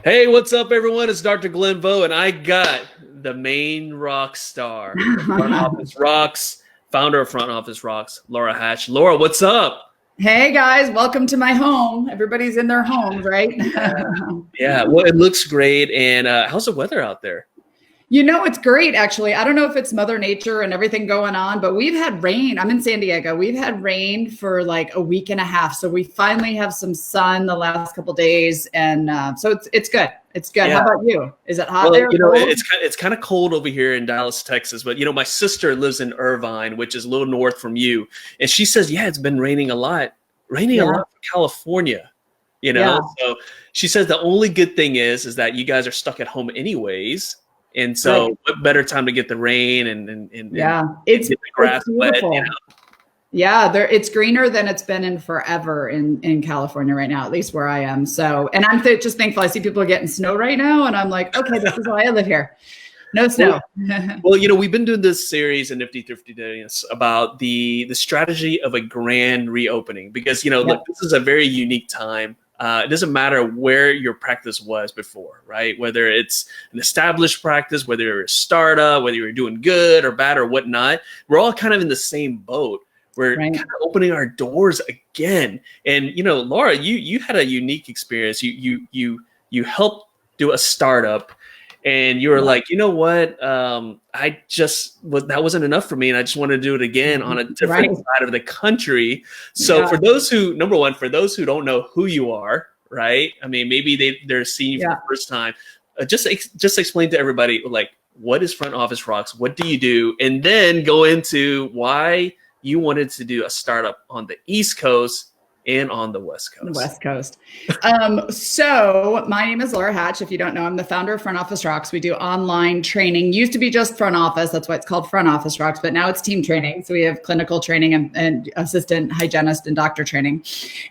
Hey, what's up, everyone? It's Dr. Glenn Vo, and I got the main rock star, Front Office Rocks, founder of Front Office Rocks, Laura Hatch. Laura, what's up? Hey guys, welcome to my home. Everybody's in their homes, right? Yeah, well, it looks great. And how's the weather out there? You know, it's great, actually. I don't know if it's Mother Nature and everything going on, but we've had rain. I'm in San Diego. We've had rain for like a week and a half. So we finally have some sun the last couple of days. And so it's good. It's good. Yeah. How about you? Is it hot Well, there? you know, it's kind of cold over here in Dallas, Texas. But, you know, my sister lives in Irvine, which is a little north from you. And she says, yeah, it's been raining a lot in California. You know, so she says the only good thing is that you guys are stuck at home anyways. And so what better time to get the rain and it's get the grass wet, you know? Yeah, it's greener than it's been in forever in California right now, at least where I am. So, and I'm just thankful. I see people are getting snow right now, and I'm like, okay, this is why I live here. No snow. Well, you know, we've been doing this series in Nifty Thrifty Days about the strategy of a grand reopening because, you know, look, this is a very unique time. It doesn't matter where your practice was before, right? Whether it's an established practice, whether you're a startup, whether you're doing good or bad or whatnot, we're all kind of in the same boat. We're kind of opening our doors again. And, you know, Laura, you had a unique experience. You helped do a startup and you were like, you know what? That wasn't enough for me. And I just want to do it again on a different side of the country. So for those who, number one, for those who don't know who you are, right? I mean, maybe they're seeing you for the first time. Just explain to everybody, like, what is Front Office Rocks? What do you do? And then go into why you wanted to do a startup on the East Coast and on the West Coast. So my name is Laura Hatch. If you don't know, I'm the founder of Front Office Rocks. We do online training. Used to be just front office. That's why it's called Front Office Rocks, but now it's team training. So we have clinical training and assistant hygienist and doctor training.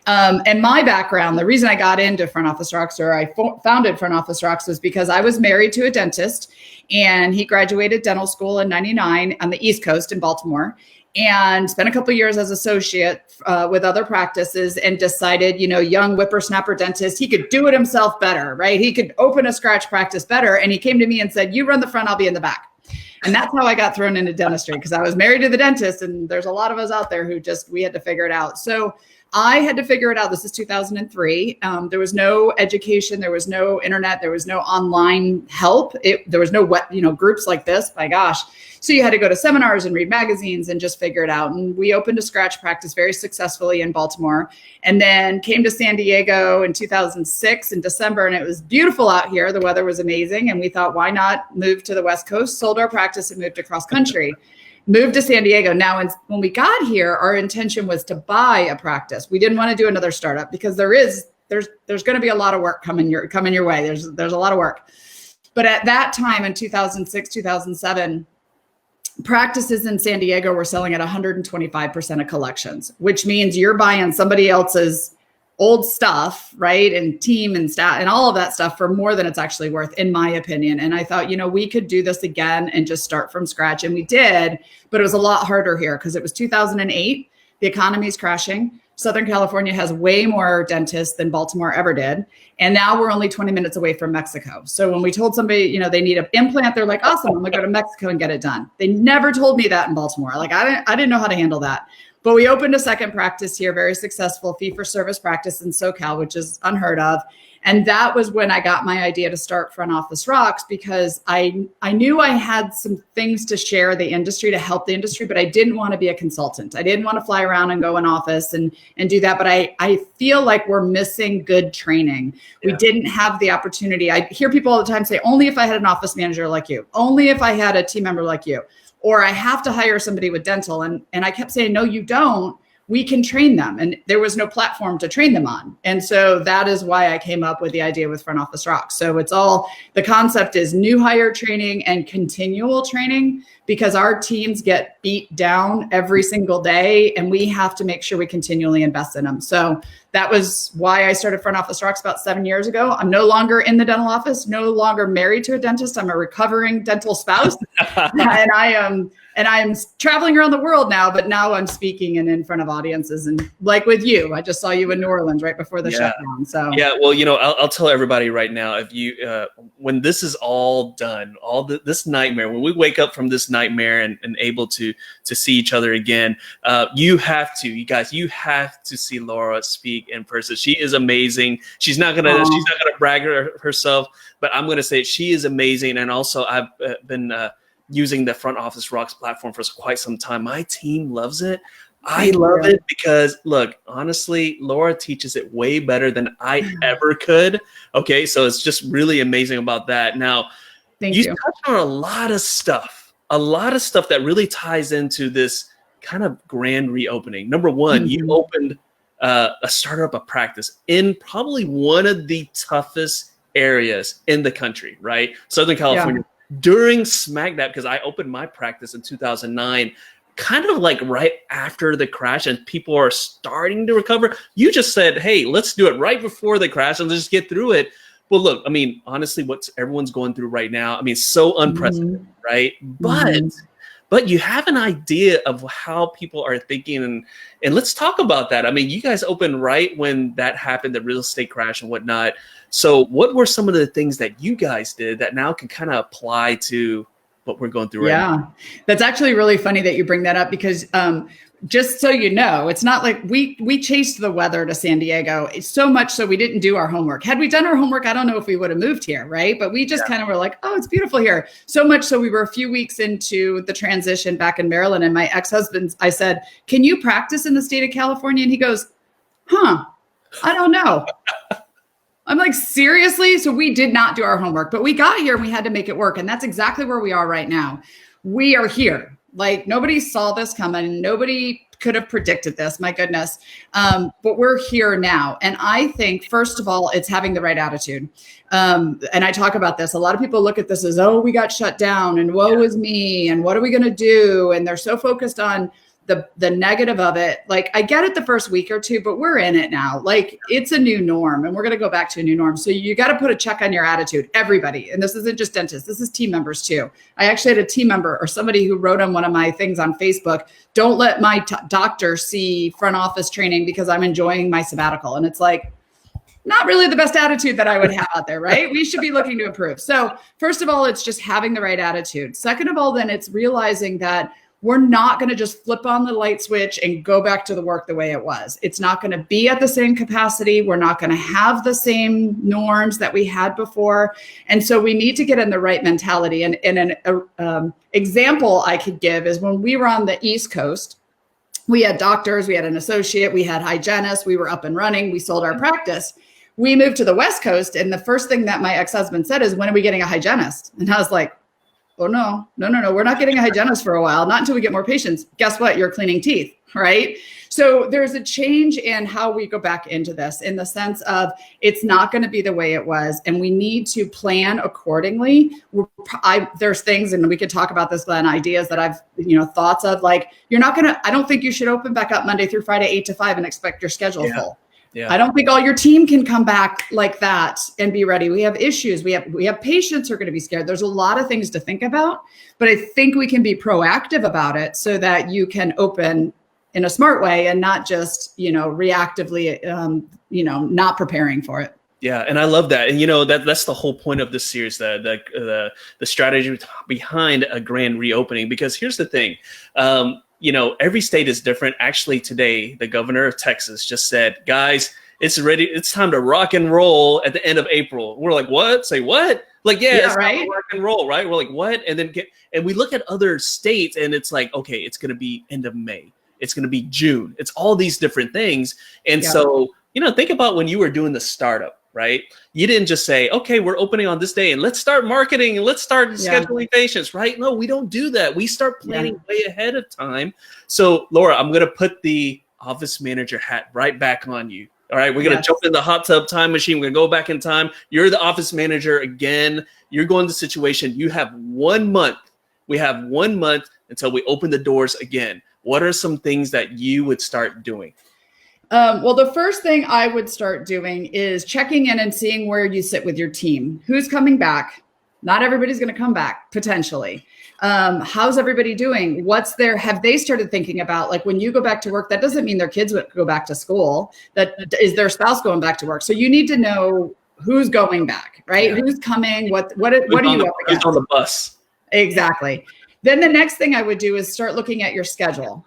And my background, the reason I got into Front Office Rocks or I founded Front Office Rocks was because I was married to a dentist and he graduated dental school in 99 on the East Coast in Baltimore. And spent a couple of years as associate with other practices and decided, you know, young whippersnapper dentist, he could do it himself better, right? He could open a scratch practice better. And he came to me and said, you run the front, I'll be in the back. And that's how I got thrown into dentistry because I was married to the dentist and there's a lot of us out there who we had to figure it out. So I had to figure it out. This is 2003. There was no education. There was no internet. There was no online help. There was no groups like this. My gosh. So you had to go to seminars and read magazines and just figure it out. And we opened a scratch practice very successfully in Baltimore and then came to San Diego in 2006 in December. And it was beautiful out here. The weather was amazing. And we thought, why not move to the West Coast, sold our practice and moved across country. Moved to San Diego. Now, when we got here, our intention was to buy a practice. We didn't want to do another startup because there's going to be a lot of work coming your way. There's a lot of work. But at that time in 2006, 2007, practices in San Diego were selling at 125% of collections, which means you're buying somebody else's old stuff, right? And team and staff and all of that stuff for more than it's actually worth, in my opinion. And I thought, you know, we could do this again and just start from scratch. And we did, but it was a lot harder here because it was 2008. The economy is crashing. Southern California has way more dentists than Baltimore ever did. And now we're only 20 minutes away from Mexico. So when we told somebody, you know, they need an implant, they're like, awesome, I'm gonna go to Mexico and get it done. They never told me that in Baltimore. Like I didn't know how to handle that. But we opened a second practice here, very successful fee-for-service practice in SoCal, which is unheard of. And that was when I got my idea to start Front Office Rocks because I knew I had some things to share the industry, to help the industry, but I didn't want to be a consultant. I didn't want to fly around and go in office and do that. But I feel like we're missing good training. Yeah. We didn't have the opportunity. I hear people all the time say, only if I had an office manager like you, only if I had a team member like you. Or I have to hire somebody with dental. And I kept saying, no, you don't. We can train them. And there was no platform to train them on. And so that is why I came up with the idea with Front Office Rocks. So the concept is new hire training and continual training because our teams get beat down every single day, and we have to make sure we continually invest in them. So that was why I started Front Office Rocks about 7 years ago. I'm no longer in the dental office, no longer married to a dentist. I'm a recovering dental spouse, and I am traveling around the world now, but now I'm speaking and in front of audiences. And like with you, I just saw you in New Orleans right before the shutdown. So yeah, well, I'll tell everybody right now, if you when this is all done, this nightmare, when we wake up from this nightmare and able to see each other again, you guys have to see Laura speak in person. She is amazing. She's not gonna brag herself, but I'm gonna say she is amazing. And also, I've been using the Front Office Rocks platform for quite some time. My team loves it. I love it because, look, honestly, Laura teaches it way better than I ever could. Okay, so it's just really amazing about that. Now, you touched on a lot of stuff that really ties into this kind of grand reopening. Number one, you opened a practice in probably one of the toughest areas in the country, right? Southern California. Yeah. During smack dab, because I opened my practice in 2009, kind of like right after the crash, and people are starting to recover. You just said, hey, let's do it right before the crash and let's just get through it. Well, look, I mean, honestly, what everyone's going through right now, I mean, so unprecedented, right? But you have an idea of how people are thinking, and let's talk about that. I mean, you guys opened right when that happened, the real estate crash and whatnot. So what were some of the things that you guys did that now can kind of apply to what we're going through right now? Yeah, that's actually really funny that you bring that up, because just so you know, it's not like we chased the weather to San Diego. It's so much so we didn't do our homework. Had we done our homework, I don't know if we would have moved here, right? But we just kind of were like, oh, it's beautiful here. So much so we were a few weeks into the transition back in Maryland, and my ex-husband, I said, can you practice in the state of California? And he goes, I don't know. I'm like, seriously? So we did not do our homework, but we got here and we had to make it work. And that's exactly where we are right now. We are here. Like, nobody saw this coming. Nobody could have predicted this. My goodness. But we're here now. And I think, first of all, it's having the right attitude. And I talk about this. A lot of people look at this as, oh, we got shut down and woe is me. And what are we going to do? And they're so focused on the negative of it. Like, I get it the first week or two, but we're in it now. Like, it's a new norm, and we're going to go back to a new norm. So you got to put a check on your attitude, everybody. And this isn't just dentists. This is team members too. I actually had a team member or somebody who wrote on one of my things on Facebook, don't let my doctor see front office training because I'm enjoying my sabbatical. And it's like, not really the best attitude that I would have out there, right? We should be looking to improve. So first of all, it's just having the right attitude. Second of all, then it's realizing that we're not going to just flip on the light switch and go back to the work the way it was. It's not going to be at the same capacity. We're not going to have the same norms that we had before. And so we need to get in the right mentality. And an example I could give is when we were on the East Coast, we had doctors, we had an associate, we had hygienists, we were up and running, we sold our practice. We moved to the West Coast, and the first thing that my ex-husband said is, when are we getting a hygienist? And I was like, oh, no, we're not getting a hygienist for a while, not until we get more patients. Guess what? You're cleaning teeth, right? So there's a change in how we go back into this, in the sense of it's not going to be the way it was, and we need to plan accordingly. There's things, and we could talk about this, Glenn, ideas that I've, thoughts of, like, I don't think you should open back up Monday through Friday, 8 to 5 and expect your schedule full. Yeah. I don't think all your team can come back like that and be ready. We have issues. We have patients who are going to be scared. There's a lot of things to think about, but I think we can be proactive about it so that you can open in a smart way and not just, reactively, not preparing for it. Yeah, and I love that. And that's the whole point of this series, the strategy behind a grand reopening. Because here's the thing. Every state is different. Actually, today, the governor of Texas just said, guys, it's ready. It's time to rock and roll at the end of April. We're like, what? Say what? Like, it's right. Time to rock and roll, right? We're like, what? And then we look at other states, and it's like, okay, it's going to be end of May. It's going to be June. It's all these different things. And so, think about when you were doing the startup, right? You didn't just say, okay, we're opening on this day and let's start marketing and let's start scheduling patients, right? No, we don't do that. We start planning way ahead of time. So Laura, I'm going to put the office manager hat right back on you. All right. We're going to jump in the hot tub time machine. We're going to go back in time. You're the office manager again. You're going to the situation. You have 1 month we have 1 month until we open the doors again. What are some things that you would start doing? Well, the first thing I would start doing is checking in and seeing where you sit with your team. Who's coming back? Not everybody's going to come back, potentially. How's everybody doing? Have they started thinking about, like, when you go back to work, that doesn't mean their kids would go back to school. That is their spouse going back to work. So you need to know who's going back, right? Yeah. Who's coming? What are you up against? Who's on the bus? Exactly. Then the next thing I would do is start looking at your schedule.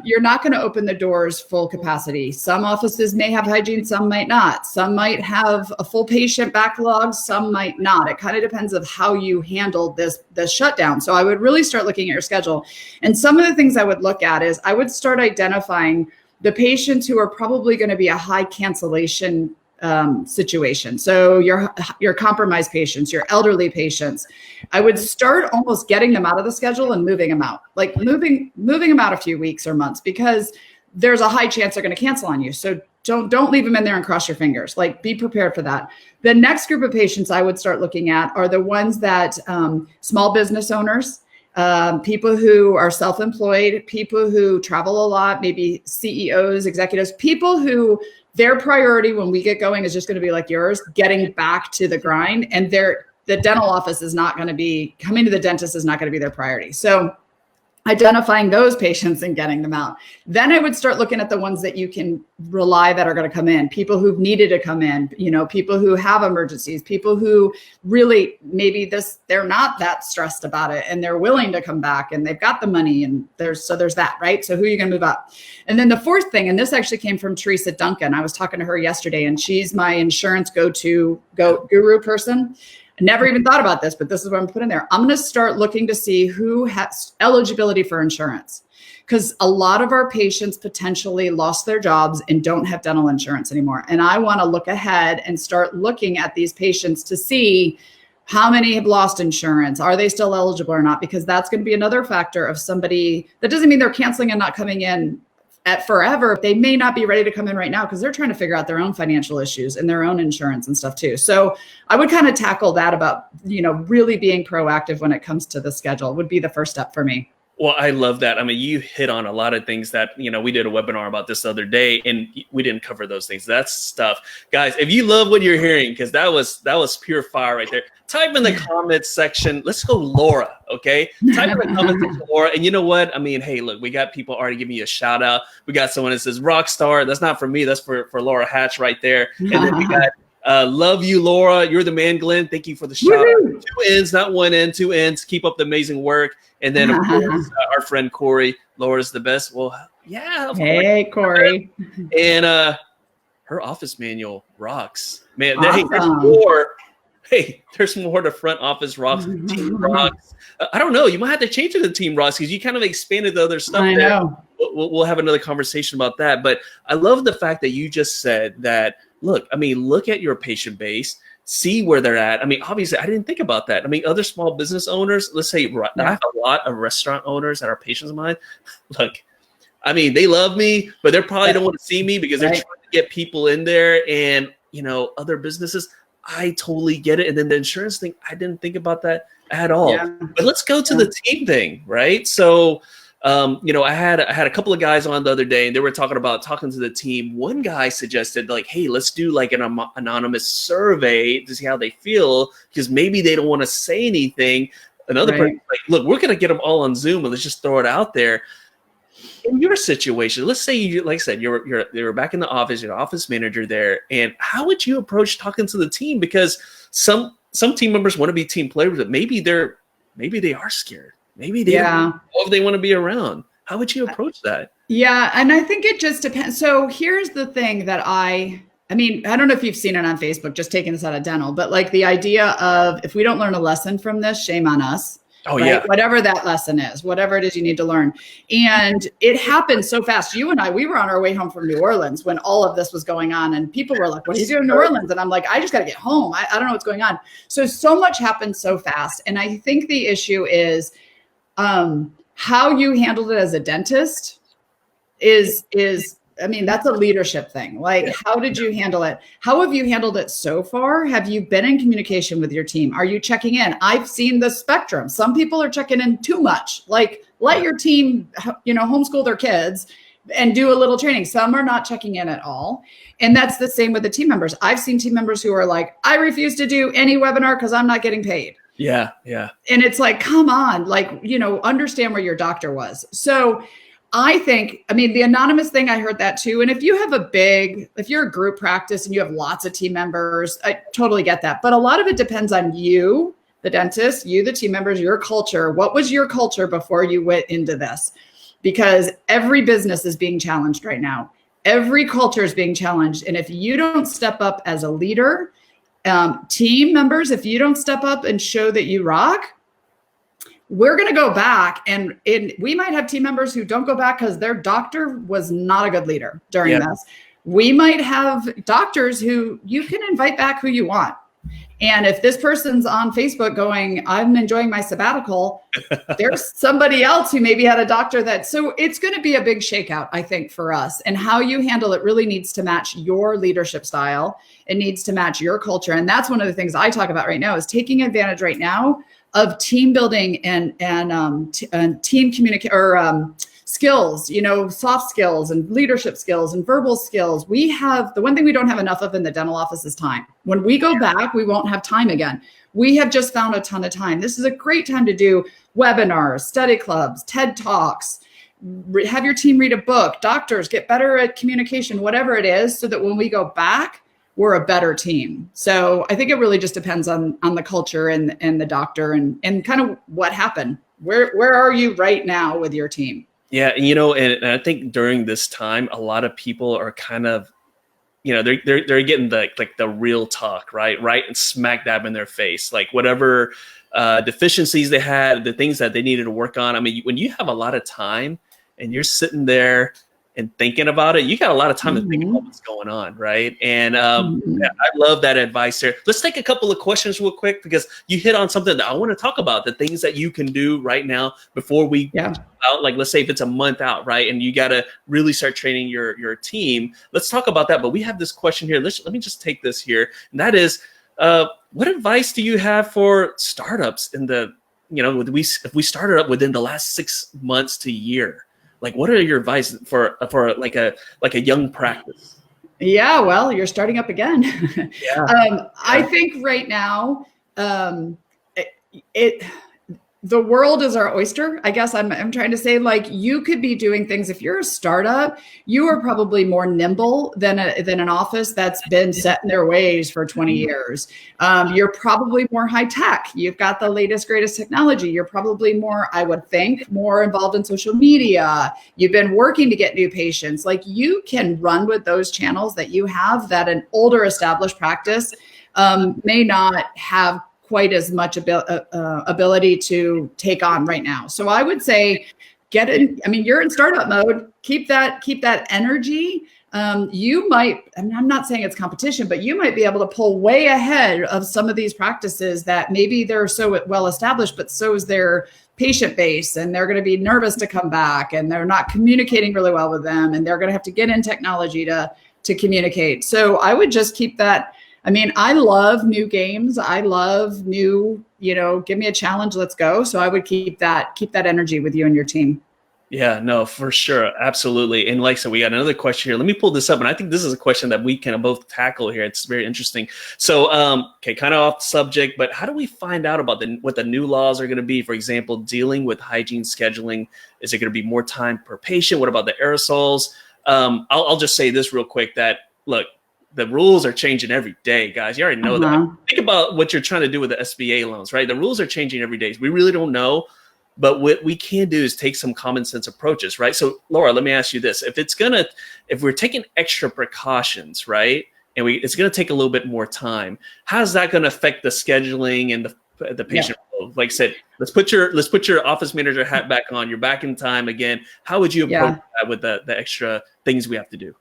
You're not going to open the doors full capacity. Some offices may have hygiene, some might not. Some might have a full patient backlog, some might not. It kind of depends on how you handle this shutdown. So I would really start looking at your schedule. And some of the things I would look at is I would start identifying the patients who are probably going to be a high cancellation situation. So your compromised patients, your elderly patients, I would start almost getting them out of the schedule and moving them out, like moving them out a few weeks or months, because there's a high chance they're going to cancel on you. So don't leave them in there and cross your fingers. Like, be prepared for that. The next group of patients I would start looking at are the ones that small business owners, people who are self-employed, people who travel a lot, maybe CEOs, executives, people who their priority when we get going is just going to be like yours, getting back to the grind. And the dental office is not going to be, coming to the dentist is not going to be their priority. So identifying those patients and getting them out. Then I would start looking at the ones that you can rely that are going to come in, people who've needed to come in, people who have emergencies, people who really maybe they're not that stressed about it and they're willing to come back and they've got the money, and there's that, right? So who are you going to move up? And then the fourth thing, and this actually came from Teresa Duncan. I was talking to her yesterday, and she's my insurance guru person. I never even thought about this, but this is what I'm putting there. I'm going to start looking to see who has eligibility for insurance, because a lot of our patients potentially lost their jobs and don't have dental insurance anymore. And I want to look ahead and start looking at these patients to see how many have lost insurance. Are they still eligible or not? Because that's going to be another factor of somebody. That doesn't mean they're canceling and not coming in at forever. They may not be ready to come in right now because they're trying to figure out their own financial issues and their own insurance and stuff too. So I would kind of tackle that about, really being proactive when it comes to the schedule would be the first step for me. Well, I love that. I mean, you hit on a lot of things that, we did a webinar about this the other day, and we didn't cover those things. That's stuff. Guys, if you love what you're hearing, because that was pure fire right there, type in the comments section. Let's go, Laura, okay? Type in the comments section, Laura. And you know what? I mean, hey, look, we got people already giving you a shout out. We got someone that says rock star. That's not for me. That's for Laura Hatch right there. And then we got love you, Laura. You're the man, Glenn. Thank you for the shout out. 2 ends, not 1 end, 2 ends. Keep up the amazing work. And then, of course, our friend Corey. Laura's the best. Well, yeah. Hey, Corey. And her office manual rocks. Man, awesome. There's more to front office rocks. Team rocks. I don't know. You might have to change it to Team Rocks because you kind of expanded the other stuff. I know. We'll have another conversation about that. But I love the fact that you just said that, look at your patient base. See where they're at. I mean, obviously, I didn't think about that. I mean, other small business owners, let's say I have a lot of restaurant owners that are patients of mine. Look, I mean, they love me, but they probably don't want to see me because they're trying to get people in there. And, other businesses, I totally get it. And then the insurance thing, I didn't think about that at all. Yeah. But let's go to the team thing, right? So, I had a couple of guys on the other day, and they were talking to the team. One guy suggested, like, hey, let's do like an anonymous survey to see how they feel, because maybe they don't want to say anything. Another person like, look, we're going to get them all on Zoom and let's just throw it out there. In your situation, let's say you, like I said, you're back in the office, you're an office manager there, and how would you approach talking to the team? Because some team members want to be team players, but maybe they are scared. Maybe they don't know if they want to be around. How would you approach that? Yeah, and I think it just depends. So here's the thing that I don't know if you've seen it on Facebook, just taking this out of dental, but like the idea of, if we don't learn a lesson from this, shame on us. Oh, right? Yeah. Whatever that lesson is, whatever it is you need to learn. And it happened so fast. You and I, we were on our way home from New Orleans when all of this was going on, and people were like, what are you doing in New Orleans? And I'm like, I just got to get home. I don't know what's going on. So much happened so fast. And I think the issue is, how you handled it as a dentist is I mean, that's a leadership thing. Like, how did you handle it? How have you handled it so far? Have you been in communication with your team? Are you checking in? I've seen the spectrum. Some people are checking in too much. Like, let your team, homeschool their kids and do a little training. Some are not checking in at all. And that's the same with the team members. I've seen team members who are like, I refuse to do any webinar because I'm not getting paid. Yeah. Yeah. And it's like, come on, like, understand where your doctor was. So I think, the anonymous thing, I heard that too. And if you're a group practice and you have lots of team members, I totally get that. But a lot of it depends on you, the dentist, you, the team members, your culture. What was your culture before you went into this? Because every business is being challenged right now. Every culture is being challenged. And if you don't step up as a leader, team members, if you don't step up and show that you rock, we're going to go back, and we might have team members who don't go back because their doctor was not a good leader during this. We might have doctors who you can invite back who you want. And if this person's on Facebook going, I'm enjoying my sabbatical, there's somebody else who maybe had a doctor so it's going to be a big shakeout, I think, for us. And how you handle it really needs to match your leadership style. It needs to match your culture. And that's one of the things I talk about right now is taking advantage right now of team building and team communication or skills, soft skills and leadership skills and verbal skills. We have the one thing we don't have enough of in the dental office is time. When we go back, we won't have time again. We have just found a ton of time. This is a great time to do webinars, study clubs, TED Talks, have your team read a book, doctors get better at communication, whatever it is, so that when we go back, we're a better team. So I think it really just depends on the culture and the doctor and kind of what happened. Where are you right now with your team? Yeah, and I think during this time, a lot of people are kind of, they're getting the real talk, right, and smack dab in their face, like whatever deficiencies they had, the things that they needed to work on. I mean, when you have a lot of time and you're sitting there and thinking about it, you got a lot of time to think about what's going on, right? And yeah, I love that advice there. Let's take a couple of questions real quick because you hit on something that I want to talk about, the things that you can do right now before we out. Like, let's say if it's a month out, right? And you got to really start training your team. Let's talk about that. But we have this question here. Let me just take this here. And that is, what advice do you have for startups in the, if we started up within the last 6 months to a year? Like, what are your advice for like a young practice? Yeah, well, you're starting up again. I think right now, the world is our oyster. I guess I'm trying to say, like, you could be doing things. If you're a startup, you are probably more nimble than an office that's been set in their ways for 20 years. You're probably more high tech. You've got the latest, greatest technology. You're probably more, I would think, more involved in social media. You've been working to get new patients. Like, you can run with those channels that you have that an older established practice may not have quite as much ability to take on right now. So I would say get in. I mean, you're in startup mode. Keep that energy. You might, I'm not saying it's competition, but you might be able to pull way ahead of some of these practices that maybe they're so well established, but so is their patient base, and they're going to be nervous to come back, and they're not communicating really well with them, and they're going to have to get in technology to communicate. So I would just keep that. I mean, I love new games. I love new, give me a challenge, let's go. So I would keep that energy with you and your team. Yeah, no, for sure. Absolutely. And like I said, we got another question here. Let me pull this up. And I think this is a question that we can both tackle here. It's very interesting. So, kind of off subject, but how do we find out about what the new laws are going to be? For example, dealing with hygiene scheduling. Is it going to be more time per patient? What about the aerosols? I'll just say this real quick that, look, the rules are changing every day, guys. You already know that. Think about what you're trying to do with the SBA loans, right? The rules are changing every day. We really don't know. But what we can do is take some common sense approaches, right? So, Laura, let me ask you this. If we're taking extra precautions, right, and it's going to take a little bit more time, how's that going to affect the scheduling and the patient flow? Like I said, let's put your office manager hat back on. You're back in time again. How would you approach that with the extra things we have to do?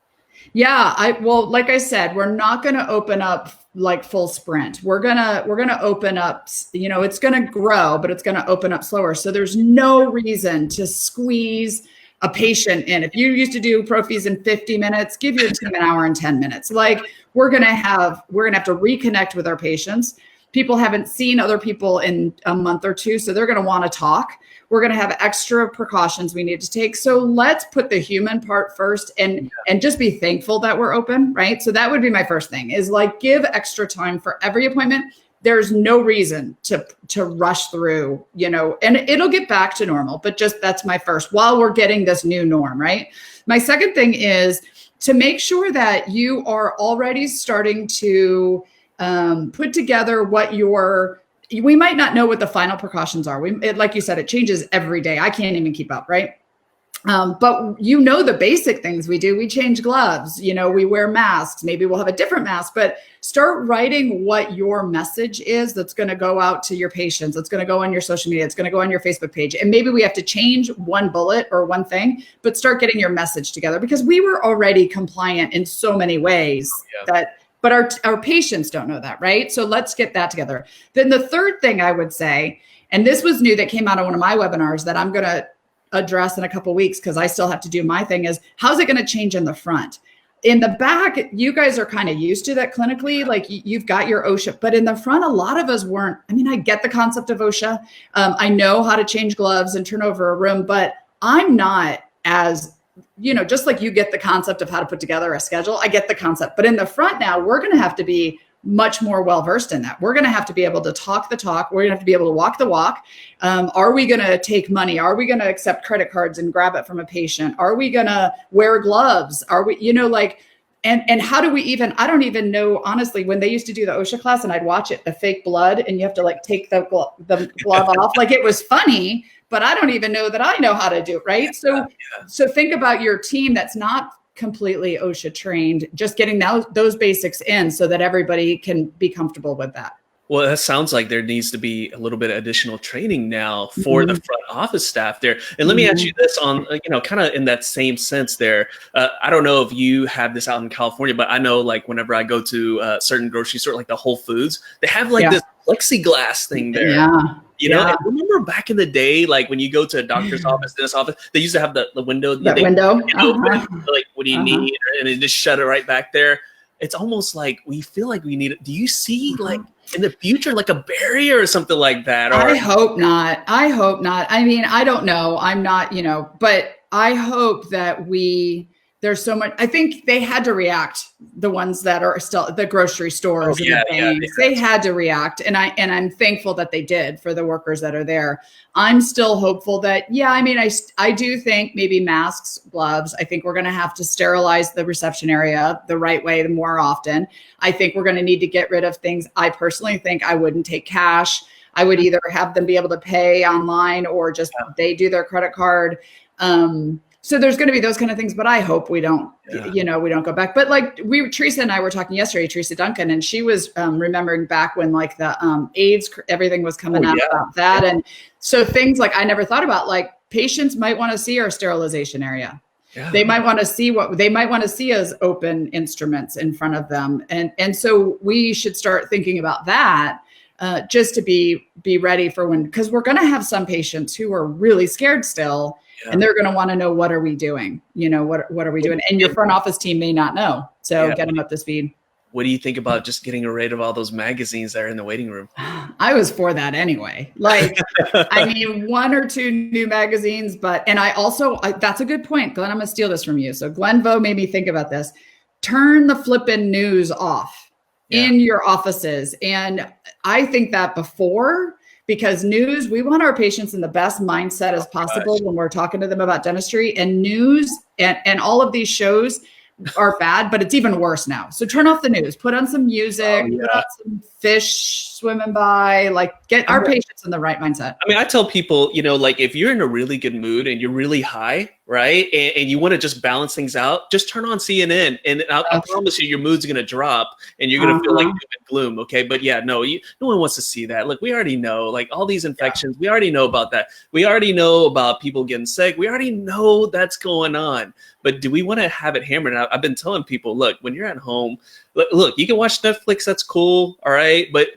Yeah, like I said, we're not going to open up like full sprint. We're going to open up, it's going to grow, but it's going to open up slower. So there's no reason to squeeze a patient in. If you used to do prophies in 50 minutes, give your team an hour and 10 minutes. Like we're gonna have to reconnect with our patients. People haven't seen other people in a month or two, so they're gonna want to talk. We're gonna have extra precautions we need to take. So let's put the human part first and just be thankful that we're open, right? So that would be my first thing, is like give extra time for every appointment. There's no reason to rush through, and it'll get back to normal, but just that's my first, while we're getting this new norm, right? My second thing is to make sure that you are already starting to put together we might not know what the final precautions are. Like you said, it changes every day. I can't even keep up, right? But the basic things we do. We change gloves, we wear masks. Maybe we'll have a different mask, but start writing what your message is that's going to go out to your patients. That's going to go on your social media. It's going to go on your Facebook page. And maybe we have to change one bullet or one thing, but start getting your message together, because we were already compliant in so many ways but our patients don't know that, right? So let's get that together. Then the third thing I would say, and this was new that came out of one of my webinars that I'm going to address in a couple of weeks, because I still have to do my thing, is how's it going to change in the front? In the back, you guys are kind of used to that clinically, like you've got your OSHA, but in the front, a lot of us weren't. I mean, I get the concept of OSHA. I know how to change gloves and turn over a room, but I'm not as, just like you get the concept of how to put together a schedule, I get the concept. But in the front now, we're going to have to be much more well-versed in that. We're going to have to be able to talk the talk. We're going to have to be able to walk the walk. Are we going to take money? Are we going to accept credit cards and grab it from a patient? Are we going to wear gloves? Are we, and how do we even, I don't even know, honestly, when they used to do the OSHA class and I'd watch it, the fake blood, and you have to like take the glove off. Like it was funny, but I don't even know that I know how to do it. Right. So think about your team that's not completely OSHA trained, just getting those basics in so that everybody can be comfortable with that. Well, that sounds like there needs to be a little bit of additional training now for the front office staff there. And let me ask you this on, kind of in that same sense there. I don't know if you have this out in California, but I know like whenever I go to a certain grocery store, like the Whole Foods, they have like this plexiglass thing there. And remember back in the day, like when you go to a doctor's office, dentist office, they used to have the window. Like, what do you need? And they just shut it right back there. It's almost like we feel like we need it. Do you see like in the future, like a barrier or something like that? Or I hope not. I mean, I don't know. I'm not, but I hope that there's so much. I think they had to react. The ones that are still the grocery stores, they had to react, and I'm thankful that they did for the workers that are there. I'm still hopeful that I do think maybe masks, gloves. I think we're going to have to sterilize the reception area the right way more often. I think we're going to need to get rid of things. I personally think I wouldn't take cash. I would either have them be able to pay online or just they do their credit card. So there's going to be those kind of things, but I hope we don't, we don't go back. But like Teresa and I were talking yesterday, Teresa Duncan, and she was remembering back when like the AIDS, everything was coming out about that. And so things like I never thought about, like patients might want to see our sterilization area. Yeah. They might want to see as open instruments in front of them. And so we should start thinking about that. Just to be ready for because we're going to have some patients who are really scared still. Yeah. And they're going to want to know, what are we doing? What are we doing? And your front office team may not know. So get them up to speed. What do you think about just getting rid of all those magazines that are in the waiting room? I was for that anyway. Like, I mean, 1 or 2 new magazines, and I also, that's a good point. Glenn, I'm going to steal this from you. So Glenn Vo made me think about this. Turn the flippin' news off in your offices. And I think that because news, we want our patients in the best mindset as possible when we're talking to them about dentistry, and news and all of these shows are bad, but it's even worse now. So turn off the news, put on some music, put on some fish swimming by, like get our patients in the right mindset. I mean, I tell people, like if you're in a really good mood and you're really high, right? And you want to just balance things out, just turn on CNN and I promise you your mood's going to drop and you're going to feel like doom and gloom. Okay. But no one wants to see that. Look, we already know like all these infections. We already know about that. We already know about people getting sick. We already know that's going on. But do we want to have it hammered out? I've been telling people, look, when you're at home, look, you can watch Netflix. That's cool. All right. But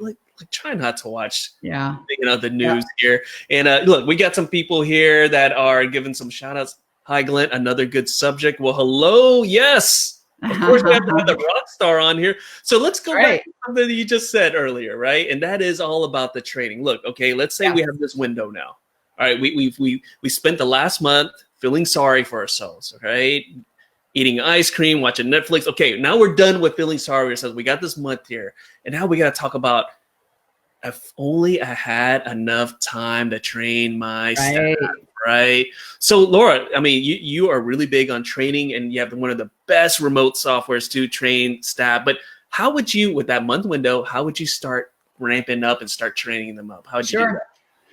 try not to watch the news here. And look, we got some people here that are giving some shout outs. Hi, Glenn. Another good subject. Well, hello. Yes. Of course, we have to have the rock star on here. So let's go back to something that you just said earlier, right? And that is all about the training. Look, okay, let's say we have this window now. All right, we spent the last month feeling sorry for ourselves, right? Eating ice cream, watching Netflix. Okay, now we're done with feeling sorry for ourselves. We got this month here. And now we got to talk about if only I had enough time to train my staff, right? So, Laura, I mean, you are really big on training, and you have one of the best remote softwares to train staff. But how would you, with that month window, how would you start ramping up and start training them up? How would you do that?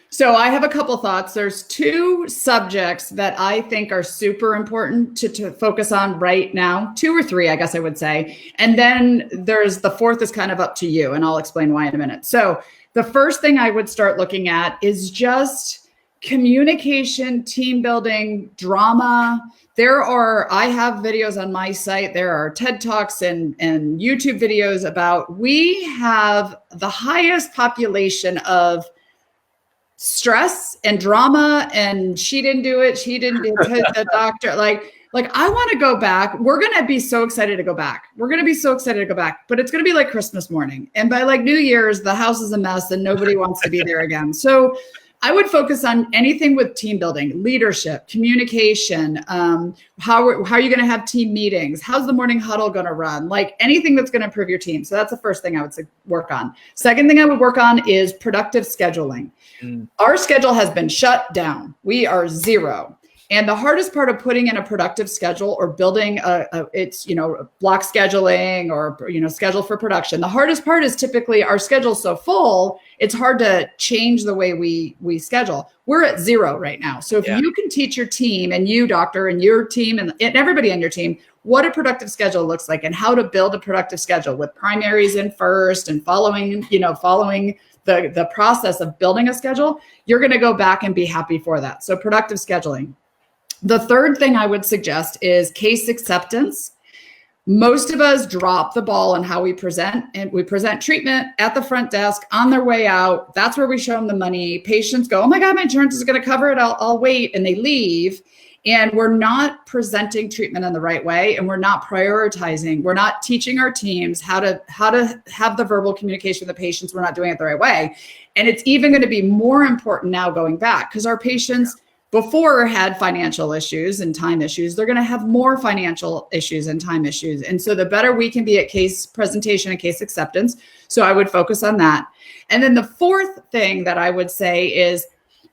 So I have a couple thoughts. There's two subjects that I think are super important to focus on right now. Two or three, I guess I would say. And then there's the fourth is kind of up to you, and I'll explain why in a minute. So the first thing I would start looking at is just communication, team building, drama. I have videos on my site. There are TED Talks and YouTube videos about, we have the highest population of stress and drama, and she didn't do it. She didn't do it. The doctor, like I want to go back. We're going to be so excited to go back. We're going to be so excited to go back, but it's going to be like Christmas morning. And by like New Year's, the house is a mess and nobody wants to be there again. So I would focus on anything with team building, leadership, communication. How are you going to have team meetings? How's the morning huddle going to run? Like anything that's going to improve your team. So that's the first thing I would work on. Second thing I would work on is productive scheduling. Our schedule has been shut down. We are zero. And the hardest part of putting in a productive schedule or building block scheduling or, schedule for production. The hardest part is typically our schedule's so full, it's hard to change the way we schedule. We're at zero right now. So if you can teach your team and you, doctor, and your team and everybody on your team, what a productive schedule looks like and how to build a productive schedule with primaries in first and following the process of building a schedule, you're going to go back and be happy for that. So productive scheduling. The third thing I would suggest is case acceptance. Most of us drop the ball on how we present, and we present treatment at the front desk on their way out. That's where we show them the money. Patients go, oh my God, my insurance is going to cover it. I'll wait. And they leave. And we're not presenting treatment in the right way. And we're not prioritizing. We're not teaching our teams how to have the verbal communication with the patients. We're not doing it the right way. And it's even going to be more important now going back because our patients before had financial issues and time issues. They're going to have more financial issues and time issues. And so the better we can be at case presentation and case acceptance. So I would focus on that. And then the fourth thing that I would say is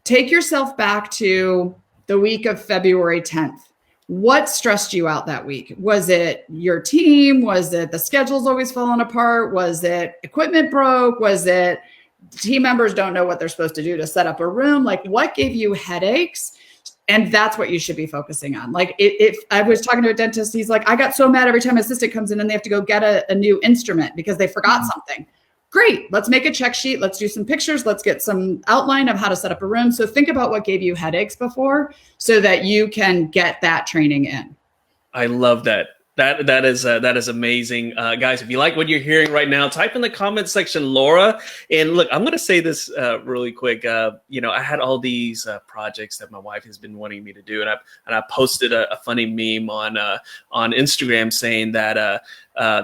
take yourself back to the week of February 10th. What stressed you out that week? Was it your team? Was it the schedule's always falling apart? Was it equipment broke? Was it team members don't know what they're supposed to do to set up a room? Like what gave you headaches? And that's what you should be focusing on. Like if I was talking to a dentist, he's like, I got so mad every time an assistant comes in and they have to go get a new instrument because they forgot something. Great. Let's make a check sheet. Let's do some pictures. Let's get some outline of how to set up a room. So think about what gave you headaches before so that you can get that training in. I love that. That is amazing. Guys, if you like what you're hearing right now, type in the comment section, Laura. And look, I'm going to say this really quick. I had all these projects that my wife has been wanting me to do. And I posted a funny meme on Instagram saying that I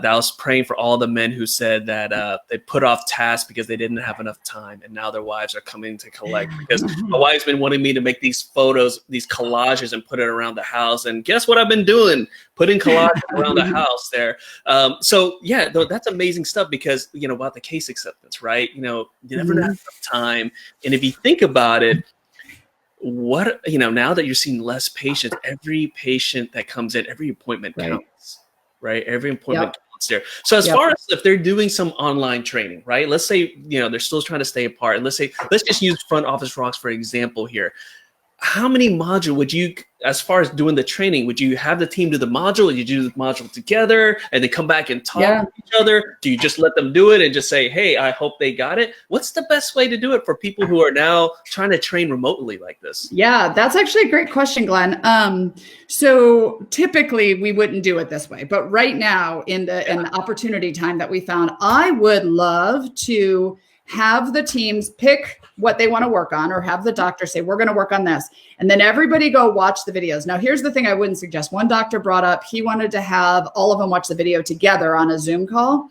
was praying for all the men who said that they put off tasks because they didn't have enough time. And now their wives are coming to collect because my wife's been wanting me to make these photos, these collages and put it around the house. And guess what I've been doing? Putting collages around the house there. That's amazing stuff because, about the case acceptance, right? You never have enough time. And if you think about it, now that you're seeing less patients, every patient that comes in, every appointment counts, right? Every appointment counts there. So as far as if they're doing some online training, right? Let's say, they're still trying to stay apart. And let's just use Front Office Rocks for example here. How many modules would you, as far as doing the training, would you have the team do the module? Would you do the module together and then come back and talk to each other? Do you just let them do it and just say, hey, I hope they got it? What's the best way to do it for people who are now trying to train remotely like this? Yeah, that's actually a great question, Glenn. So typically we wouldn't do it this way, but right now in the opportunity time that we found, I would love to have the teams pick what they want to work on, or have the doctor say, we're going to work on this. And then everybody go watch the videos. Now, here's the thing I wouldn't suggest. One doctor brought up, he wanted to have all of them watch the video together on a Zoom call.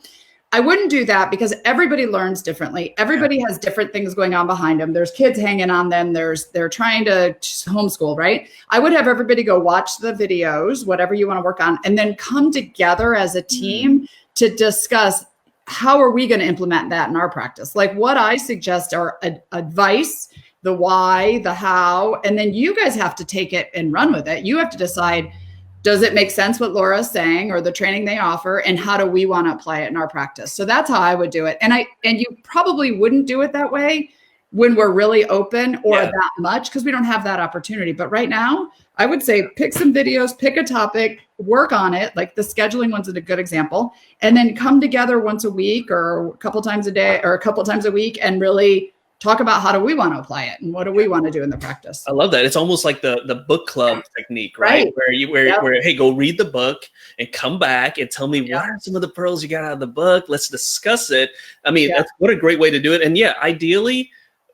I wouldn't do that because everybody learns differently. Everybody has different things going on behind them. There's kids hanging on them. They're trying to homeschool, right? I would have everybody go watch the videos, whatever you want to work on, and then come together as a team to discuss how are we going to implement that in our practice. Like what I suggest are advice, the why, the how, and then you guys have to take it and run with it. You have to decide, does it make sense what Laura's saying or the training they offer, and how do we want to apply it in our practice? So that's how I would do it. And you probably wouldn't do it that way when we're really open or that much, because we don't have that opportunity. But right now, I would say pick some videos, pick a topic, work on it. Like the scheduling one's a good example, and then come together once a week or a couple times a day or a couple times a week and really talk about how do we want to apply it and what do we want to do in the practice. I love that. It's almost like the book club technique, right? Where hey, go read the book and come back and tell me what are some of the pearls you got out of the book. Let's discuss it. I mean, that's what a great way to do it. And ideally,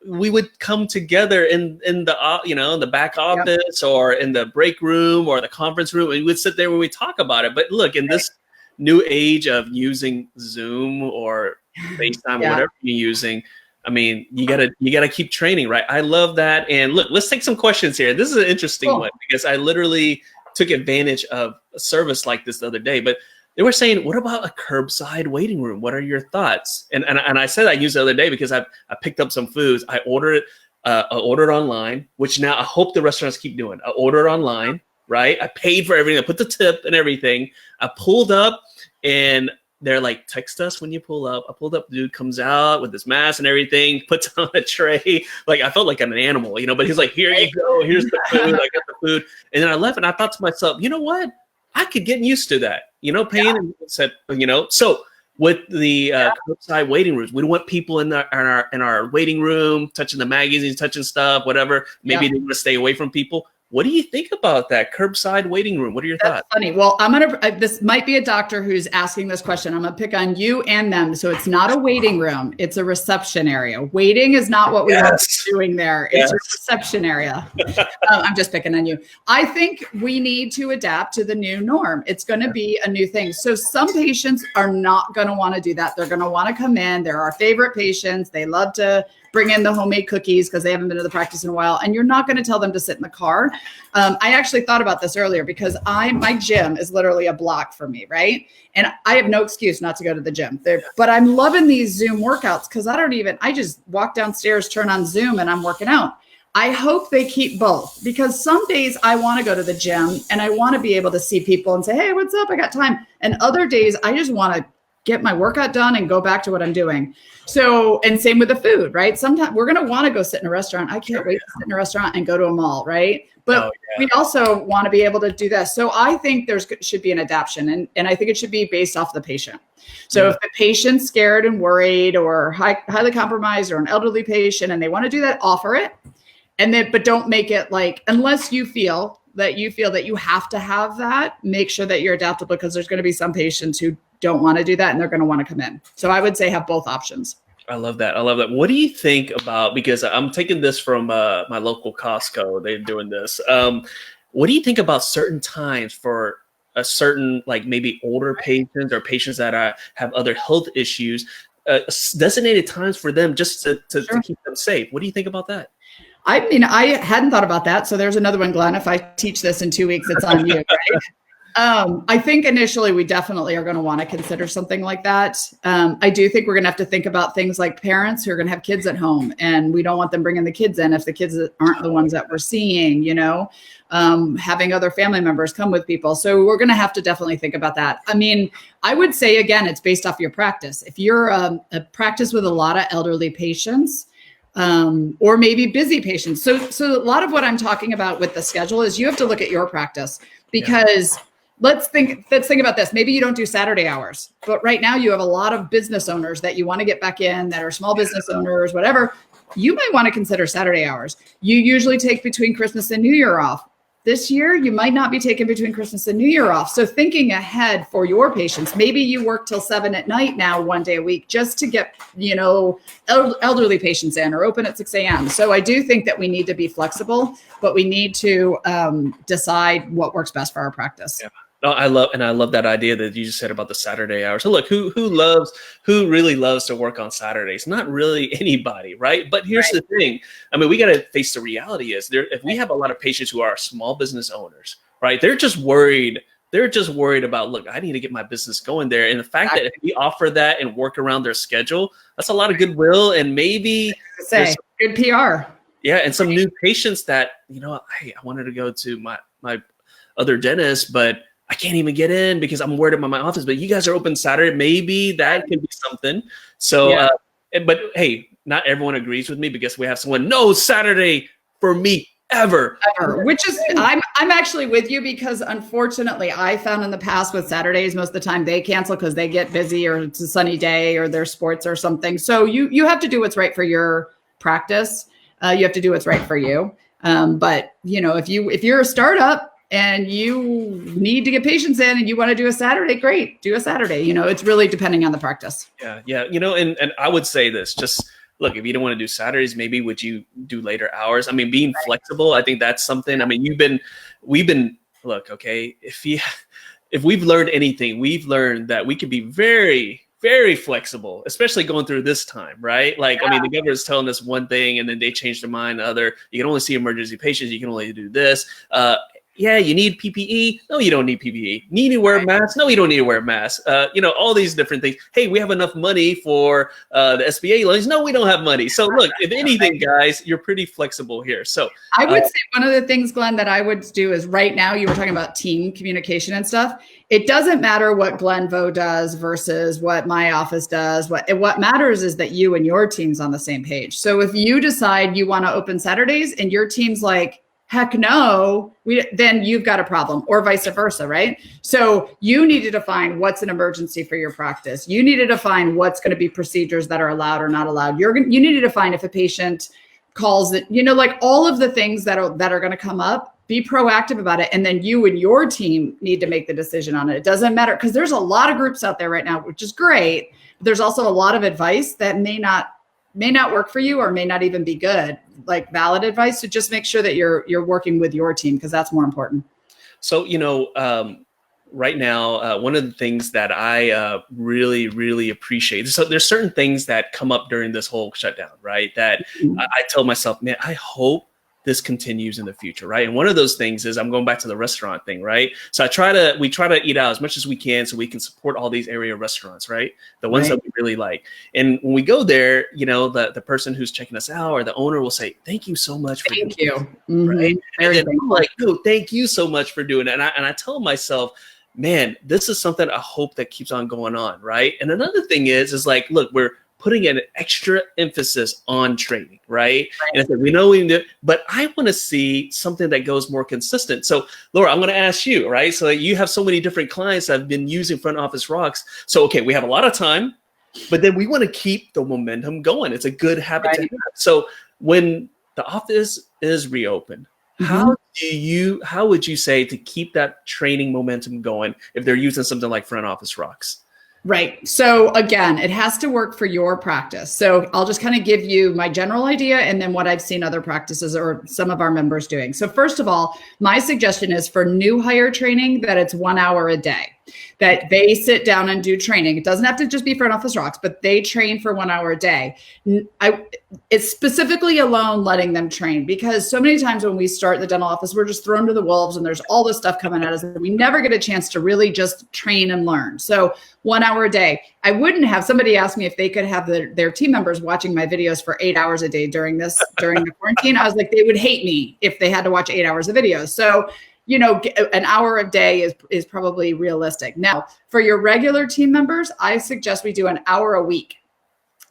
we would come together in the in the back office or in the break room or the conference room, and we would sit there when we talk about it. But look, in this new age of using Zoom or FaceTime or whatever you're using, I mean, you gotta keep training, right? I love that. And look, let's take some questions here. This is an interesting one because I literally took advantage of a service like this the other day. But they were saying, what about a curbside waiting room? What are your thoughts? And I said I used the other day because I picked up some foods. I ordered online, which now I hope the restaurants keep doing. I ordered online, right? I paid for everything. I put the tip and everything. I pulled up and they're like, text us when you pull up. I pulled up, the dude comes out with his mask and everything, puts on a tray. Like I felt like an animal, but he's like, here you go. Here's the food. I got the food. And then I left and I thought to myself, you know what? I could get used to that, paying and said, so with the curbside waiting rooms, we don't want people in our waiting room, touching the magazines, touching stuff, whatever. Maybe they want to stay away from people. What do you think about that curbside waiting room? What are your thoughts? Funny. Well, this might be a doctor who's asking this question. I'm going to pick on you and them. So it's not a waiting room. It's a reception area. Waiting is not what we are doing there. It's a reception area. I'm just picking on you. I think we need to adapt to the new norm. It's going to be a new thing. So some patients are not going to want to do that. They're going to want to come in. They're our favorite patients. They love to bring in the homemade cookies because they haven't been to the practice in a while. And you're not going to tell them to sit in the car. I actually thought about this earlier because my gym is literally a block for me, right? And I have no excuse not to go to the gym. But I'm loving these Zoom workouts because I just walk downstairs, turn on Zoom, and I'm working out. I hope they keep both because some days I want to go to the gym and I want to be able to see people and say, hey, what's up? I got time. And other days I just want to get my workout done and go back to what I'm doing. So, and same with the food, right? Sometimes we're going to want to go sit in a restaurant. I can't wait to sit in a restaurant and go to a mall, right? But we also want to be able to do this. So I think should be an adaptation, and I think it should be based off the patient. So if the patient's scared and worried or highly compromised or an elderly patient and they want to do that, offer it. But don't make it like, unless you feel that you have to have that, make sure that you're adaptable because there's going to be some patients who don't want to do that and they're going to want to come in. So I would say have both options. I love that. What do you think about, because I'm taking this from my local Costco, they're doing this. What do you think about certain times for a certain, like maybe older patients or patients that have other health issues, designated times for them just to keep them safe? What do you think about that? I mean, I hadn't thought about that. So there's another one, Glenn. If I teach this in 2 weeks, it's on you, right? I think initially we definitely are going to want to consider something like that. I do think we're going to have to think about things like parents who are going to have kids at home, and we don't want them bringing the kids in if the kids aren't the ones that we're seeing, having other family members come with people. So we're going to have to definitely think about that. I mean, I would say, again, it's based off your practice. If you're a practice with a lot of elderly patients, or maybe busy patients. So a lot of what I'm talking about with the schedule is you have to look at your practice because let's think about this. Maybe you don't do Saturday hours, but right now you have a lot of business owners that you want to get back in that are small business owners, whatever. You might want to consider Saturday hours. You usually take between Christmas and New Year off. this year, you might not be taking between Christmas and New Year off. So thinking ahead for your patients, maybe you work till 7 at night now, 1 day a week, just to get, elderly patients in, or open at 6 a.m. So I do think that we need to be flexible, but we need to decide what works best for our practice. Yeah. No, I love that idea that you just said about the Saturday hours. So look, who really loves to work on Saturdays? Not really anybody, right? But here's the thing. I mean, we got to face the reality is if we have a lot of patients who are small business owners, right? They're just worried. They're just worried about, look, I need to get my business going there. And the fact that if we offer that and work around their schedule, that's a lot of goodwill, and maybe good PR. Yeah. And some new patients that, hey, I wanted to go to my other dentist, but I can't even get in because I'm worried about my office, but you guys are open Saturday. Maybe that could be something. So, but hey, not everyone agrees with me, because we have someone, no Saturday for me ever. Which is, I'm actually with you, because unfortunately I found in the past with Saturdays, most of the time they cancel because they get busy, or it's a sunny day, or there's sports or something. So you have to do what's right for your practice. You have to do what's right for you. But if you're a startup, and you need to get patients in and you want to do a Saturday, great, do a Saturday. It's really depending on the practice. Yeah. And I would say this, just look, if you don't want to do Saturdays, maybe would you do later hours? I mean, being flexible, I think that's something. I mean, we've been, look, okay, if we've learned anything, we've learned that we can be very, very flexible, especially going through this time, right? Like, I mean, the governor's telling us one thing and then they change their mind. You can only see emergency patients. You can only do this. Yeah, you need PPE. No, you don't need PPE. Need to wear a mask? No, you don't need to wear a mask. All these different things. Hey, we have enough money for the SBA loans. No, we don't have money. So look, if anything, guys, you're pretty flexible here. So I would say one of the things, Glenn, that I would do is, right now, you were talking about team communication and stuff. It doesn't matter what Glenvo does versus what my office does. What matters is that you and your team's on the same page. So if you decide you want to open Saturdays and your team's like, heck no, then you've got a problem, or vice versa, right? So you need to define what's an emergency for your practice. You need to define what's going to be procedures that are allowed or not allowed. You need to define if a patient calls that, like all of the things that are going to come up, be proactive about it. And then you and your team need to make the decision on it. It doesn't matter, because there's a lot of groups out there right now, which is great. But there's also a lot of advice that may not work for you, or may not even be good, like valid advice. So just make sure that you're working with your team, because that's more important. So, right now, one of the things that I really, really appreciate, so there's certain things that come up during this whole shutdown, right? That I tell myself, man, I hope this continues in the future, right? And one of those things is, I'm going back to the restaurant thing, right? So we try to eat out as much as we can so we can support all these area restaurants, right? The ones that we really like. And when we go there, the person who's checking us out, or the owner, will say, thank you so much for thank you. Mm-hmm. Right? And then I'm like, no, thank you so much for doing it. And I tell myself, man, this is something I hope that keeps on going on, right? And another thing is like, look, we're putting an extra emphasis on training, right? And we know we do, but I want to see something that goes more consistent. So, Laura, I'm going to ask you, right? So you have so many different clients that have been using Front Office Rocks. So, okay, we have a lot of time, but then we want to keep the momentum going. It's a good habit to have. So when the office is reopened, how would you say to keep that training momentum going if they're using something like Front Office Rocks? Right. So again, it has to work for your practice. So I'll just kind of give you my general idea and then what I've seen other practices or some of our members doing. So first of all, my suggestion is for new hire training that it's 1 hour a day, that they sit down and do training. It doesn't have to just be Front Office Rocks, but they train for 1 hour a day. It's specifically alone letting them train, because so many times when we start the dental office, we're just thrown to the wolves and there's all this stuff coming at us that we never get a chance to really just train and learn. So 1 hour a day. I wouldn't have somebody ask me if they could have their team members watching my videos for 8 hours a day during the quarantine. I was like, they would hate me if they had to watch 8 hours of videos. So, an hour a day is probably realistic. Now, for your regular team members, I suggest we do an hour a week.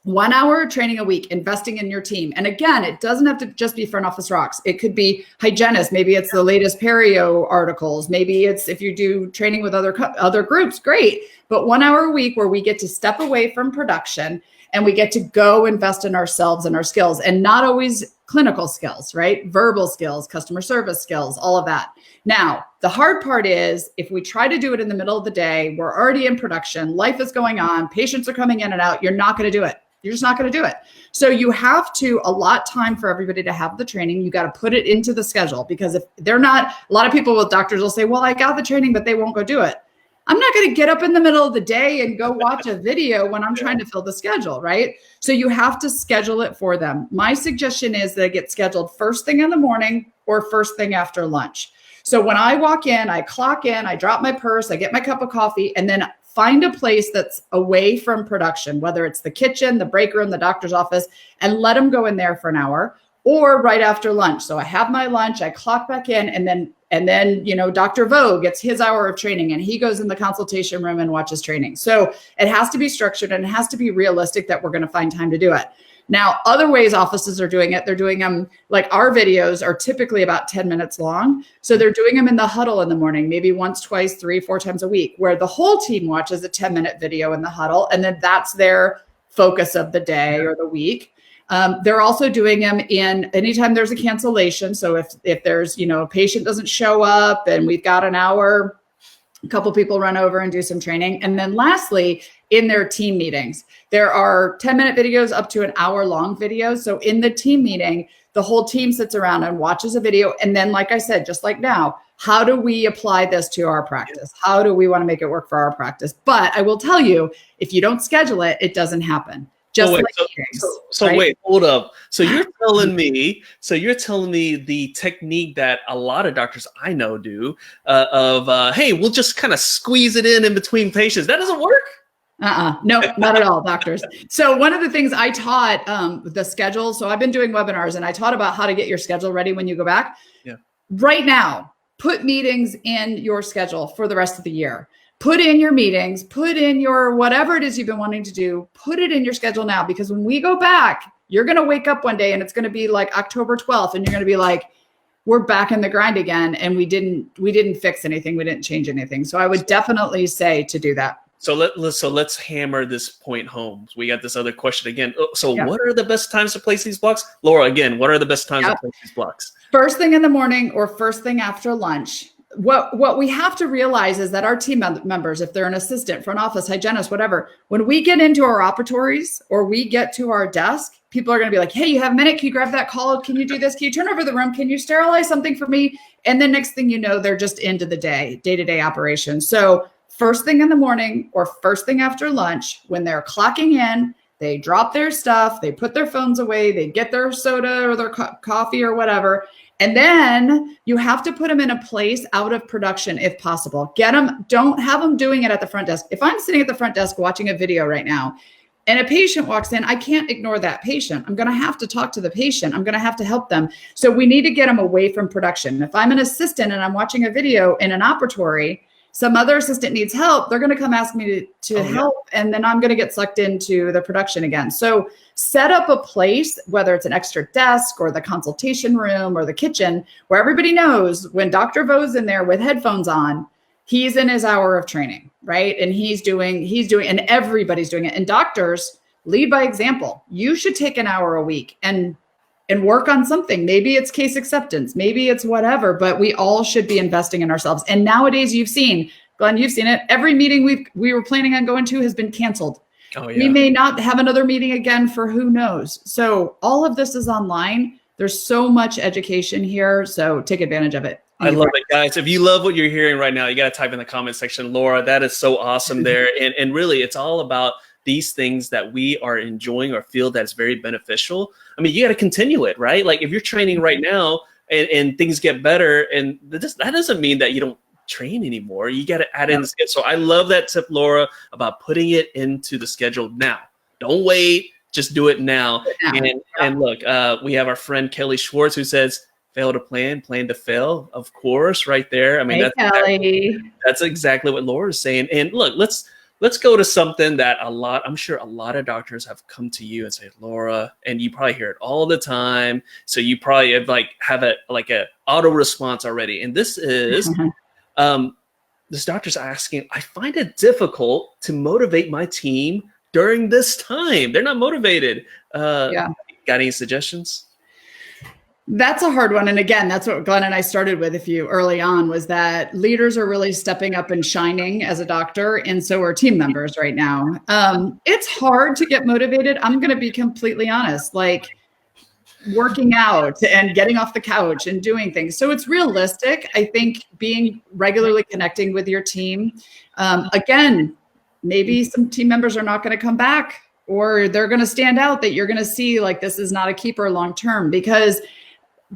1 hour training a week, investing in your team. And again, it doesn't have to just be Front Office Rocks. It could be hygienists. Maybe it's the latest perio articles. Maybe it's if you do training with other groups, great. But 1 hour a week where we get to step away from production and we get to go invest in ourselves and our skills, and not always clinical skills, right? Verbal skills, customer service skills, all of that. Now, the hard part is if we try to do it in the middle of the day, we're already in production, life is going on, patients are coming in and out, you're not going to do it. You're just not going to do it. So you have to allot time for everybody to have the training. You got to put it into the schedule, because if they're not, a lot of people with doctors will say, well, I got the training, but they won't go do it. I'm not going to get up in the middle of the day and go watch a video when I'm trying to fill the schedule, right? So you have to schedule it for them. My suggestion is that it gets scheduled first thing in the morning or first thing after lunch. So when I walk in, I clock in, I drop my purse, I get my cup of coffee, and then find a place that's away from production, whether it's the kitchen, the break room, the doctor's office, and let them go in there for an hour, or right after lunch. So I have my lunch, I clock back in, and then, you know, Dr. Vo gets his hour of training and he goes in the consultation room and watches training. So it has to be structured and it has to be realistic that we're going to find time to do it. Now, other ways offices are doing it, they're doing them, like our videos are typically about 10 minutes long. So they're doing them in the huddle in the morning, maybe once, twice, 3, 4 times a week, where the whole team watches a 10-minute video in the huddle. And then that's their focus of the day or the week. They're also doing them in anytime there's a cancellation. So if there's, you know, a patient doesn't show up and we've got an hour, a couple people run over and do some training. And then lastly, in their team meetings, there are 10-minute videos up to an hour-long videos. So in the team meeting, the whole team sits around and watches a video. And then, like I said, just like now, how do we apply this to our practice? How do we want to make it work for our practice? But I will tell you, if you don't schedule it, it doesn't happen. Just wait, like meetings, so right? wait, hold up. So you're telling me the technique that a lot of doctors I know do hey, we'll just kind of squeeze it in between patients. That doesn't work? No, not at all, doctors. So one of the things I taught the schedule. So I've been doing webinars and I taught about how to get your schedule ready when you go back. Yeah. Right now, put meetings in your schedule for the rest of the year. Put in your meetings, put in your whatever it is you've been wanting to do, put it in your schedule now, because when we go back, you're going to wake up one day and it's going to be like October 12th and you're going to be like, we're back in the grind again. And we didn't fix anything. We didn't change anything. So I would definitely say to do that. So let's hammer this point home. We got this other question again. So What are the best times to place these blocks? Laura, again, what are the best times to place these blocks? First thing in the morning or first thing after lunch. What we have to realize is that our team members, if they're an assistant, front office, hygienist, whatever, when we get into our operatories or we get to our desk, people are going to be like, hey, you have a minute? Can you grab that call? Can you do this? Can you turn over the room? Can you sterilize something for me? And then next thing you know, they're just into the day-to-day operations. So first thing in the morning or first thing after lunch, when they're clocking in, they drop their stuff, they put their phones away, they get their soda or their coffee or whatever. And then you have to put them in a place out of production if possible. Don't have them doing it at the front desk. If I'm sitting at the front desk watching a video right now and a patient walks in, I can't ignore that patient. I'm going to have to talk to the patient. I'm going to have to help them. So we need to get them away from production. If I'm an assistant and I'm watching a video in an operatory, some other assistant needs help, they're going to come ask me to help, and then I'm going to get sucked into the production again. So set up a place, whether it's an extra desk or the consultation room or the kitchen, where everybody knows when Dr. Vo's in there with headphones on, he's in his hour of training, right? And he's doing, and everybody's doing it. And doctors lead by example. You should take an hour a week and work on something. Maybe it's case acceptance, maybe it's whatever, but we all should be investing in ourselves. And nowadays you've seen, Glenn, you've seen it. Every meeting we were planning on going to has been canceled. Oh, yeah. We may not have another meeting again for who knows. So all of this is online. There's so much education here. So take advantage of it. I love it, guys. If you love what you're hearing right now, you got to type in the comment section, Laura, that is so awesome there. And really, it's all about these things that we are enjoying or feel that's very beneficial. I mean, you got to continue it, right? Like if you're training right now and things get better, and that doesn't mean that you don't train anymore. You got to add in the schedule. So I love that tip, Laura, about putting it into the schedule now. Don't wait, just do it now. And look, we have our friend Kelly Schwartz who says, fail to plan to fail. Of course, right there. I mean, that's exactly what Laura's saying. And look, let's go to something that I'm sure a lot of doctors have come to you and say, Laura, and you probably hear it all the time. So you probably have a auto response already. And this is, this doctor's asking, I find it difficult to motivate my team during this time. They're not motivated. Got any suggestions? That's a hard one. And again, that's what Glenn and I started with early on, was that leaders are really stepping up and shining as a doctor. And so are team members right now. It's hard to get motivated. I'm going to be completely honest, like working out and getting off the couch and doing things. So it's realistic. I think being regularly connecting with your team. Again, maybe some team members are not going to come back, or they're going to stand out that you're going to see like this is not a keeper long-term, because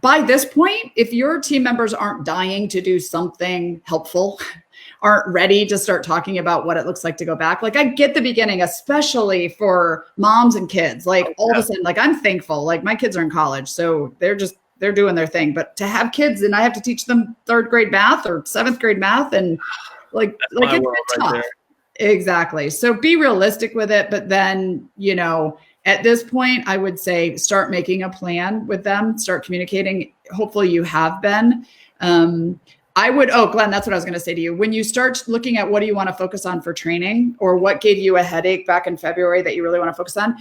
by this point, if your team members aren't dying to do something helpful, aren't ready to start talking about what it looks like to go back. Like I get the beginning, especially for moms and kids, like all of a sudden, like I'm thankful, like my kids are in college, so they're doing their thing, but to have kids and I have to teach them 3rd grade math or 7th grade math, and like it's tough. Right. Exactly. So be realistic with it. But then, at this point, I would say start making a plan with them, start communicating. Hopefully you have been. Glenn, that's what I was going to say to you. When you start looking at what do you want to focus on for training, or what gave you a headache back in February that you really want to focus on,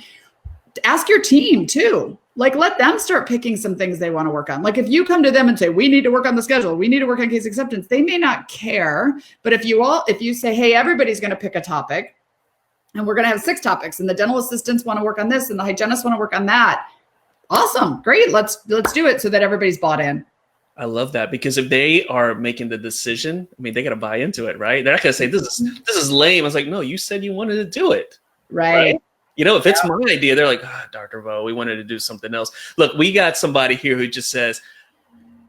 ask your team too. Like let them start picking some things they want to work on. Like if you come to them and say, we need to work on the schedule, we need to work on case acceptance, they may not care. But if you say, hey, everybody's going to pick a topic, and we're going to have 6 topics, and the dental assistants want to work on this and the hygienists want to work on that. Awesome. Great. Let's do it so that everybody's bought in. I love that, because if they are making the decision, I mean, they got to buy into it, right? They're not going to say, this is lame. I was like, no, you said you wanted to do it. Right? If it's my idea, they're like, Dr. Vo, we wanted to do something else. Look, we got somebody here who just says,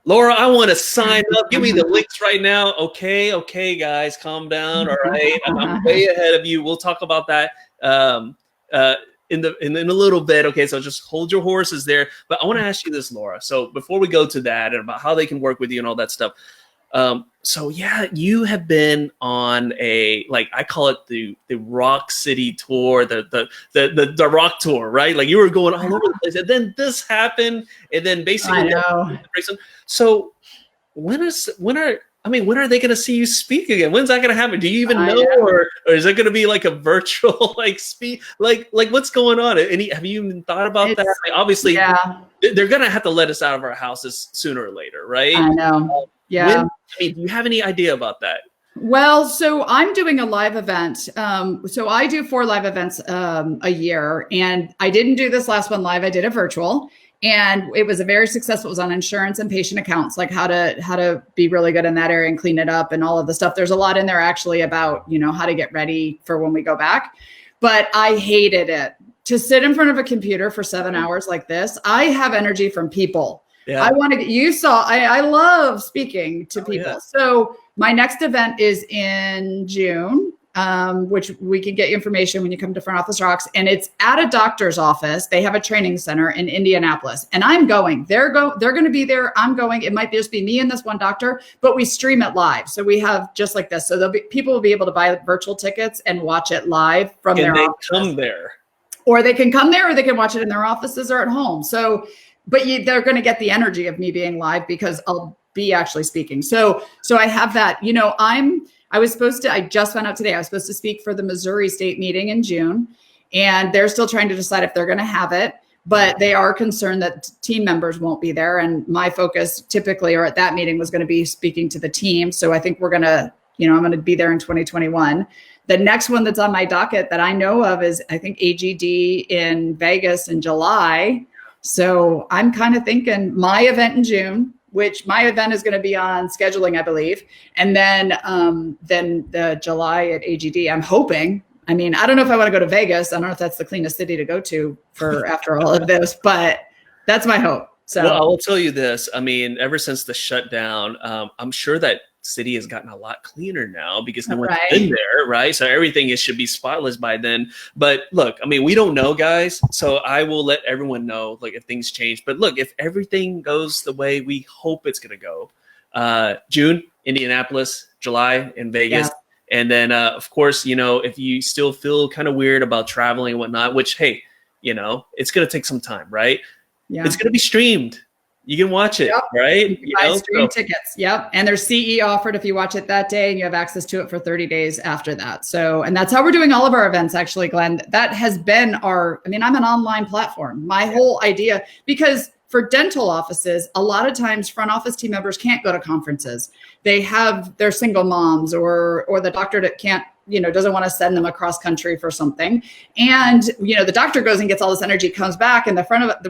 Laura, I want to sign up. Give me the links right now. Okay, guys, calm down. All right, I'm way ahead of you. We'll talk about that in a little bit. Okay, so just hold your horses there. But I want to ask you this, Laura. So before we go to that and about how they can work with you and all that stuff. So yeah, you have been on I call it the Rock City tour, the Rock tour, right? Like you were going all over the place, and then this happened, and then basically, so when are they going to see you speak again? When's that going to happen? Do you even know, or is it going to be like a virtual speak? Like what's going on? Have you even thought about that? Obviously, they're going to have to let us out of our houses sooner or later, right? I know. Yeah. Do you have any idea about that? Well, so I'm doing a live event. So I do 4 live events a year, and I didn't do this last one live. I did it virtual, and it was a very successful. It was on insurance and patient accounts, like how to be really good in that area and clean it up and all of the stuff. There's a lot in there actually about, how to get ready for when we go back. But I hated it. To sit in front of a computer for 7 hours like this, I have energy from people. Yeah. I love speaking to people. Yeah. So my next event is in June, which we can get you information when you come to Front Office Rocks. And it's at a doctor's office. They have a training center in Indianapolis, and I'm going. They're going to be there. I'm going. It might just be me and this one doctor, but we stream it live. So we have just like this. So people will be able to buy virtual tickets and watch it live from their office. Come there. Or they can come there, or they can watch it in their offices or at home. So but they're going to get the energy of me being live because I'll be actually speaking. So I have that, I just found out today, I was supposed to speak for the Missouri State meeting in June, and they're still trying to decide if they're going to have it, but they are concerned that team members won't be there. And my focus typically, or at that meeting, was going to be speaking to the team. So I think we're going to, I'm going to be there in 2021. The next one that's on my docket that I know of is, I think, AGD in Vegas in July. So I'm kind of thinking my event in June, which my event is going to be on scheduling, I believe. And then the July at AGD, I'm hoping. I mean, I don't know if I want to go to Vegas. I don't know if that's the cleanest city to go to for after all of this, but that's my hope. So well, I will tell you this. I mean, ever since the shutdown, I'm sure that city has gotten a lot cleaner now because no one's been there, right? So everything should be spotless by then. But look, I mean, we don't know, guys. So I will let everyone know, like, if things change. But look, if everything goes the way we hope it's going to go, June, Indianapolis, July in Vegas. Yeah. And then, of course, if you still feel kind of weird about traveling and whatnot, which, hey, it's going to take some time, right? Yeah. It's going to be streamed. You can watch it, right? You buy stream tickets. Yep. And there's CE offered if you watch it that day, and you have access to it for 30 days after that. So, and that's how we're doing all of our events, actually, Glenn. That has been I'm an online platform. My whole idea, because for dental offices, a lot of times front office team members can't go to conferences. They're single moms or the doctor that can't, doesn't want to send them across country for something. And, the doctor goes and gets all this energy, comes back, and